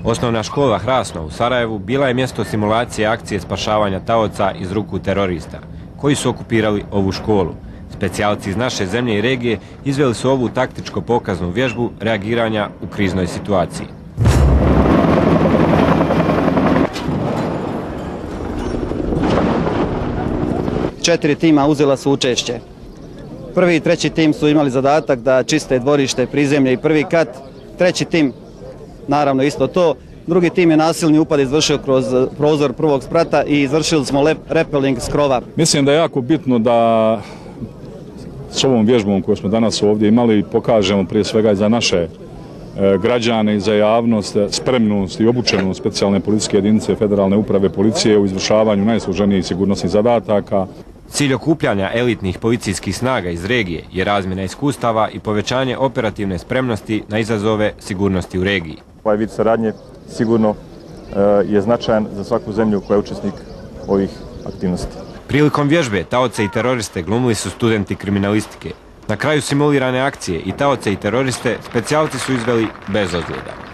Osnovna škola Hrasno u Sarajevu bila je mjesto simulacije akcije spašavanja taoca iz ruku terorista, koji su okupirali ovu školu. Specijalci iz naše zemlje i regije izveli su ovu taktičko-pokaznu vježbu reagiranja u kriznoj situaciji. Četiri tima uzela su učešće. Prvi i treći tim su imali zadatak da čiste dvorište, prizemlje i prvi kat. Treći tim, naravno isto to. Drugi tim je nasilni upad izvršio kroz prozor prvog sprata i izvršili smo repeling s krova. Mislim da je jako bitno da s ovom vježbom koju smo danas ovdje imali pokažemo prije svega i za naše građane i za javnost spremnost i obučenost specijalne policijske jedinice Federalne uprave policije u izvršavanju najsloženijih sigurnosnih zadataka. Cilj okupljanja elitnih policijskih snaga iz regije je razmjena iskustava i povećanje operativne spremnosti na izazove sigurnosti u regiji. Ovaj vid saradnje sigurno je značajan za svaku zemlju koja je učesnik ovih aktivnosti. Prilikom vježbe taoce i teroriste glumili su studenti kriminalistike. Na kraju simulirane akcije i taoce i teroriste specijalci su izveli bez ozljeda.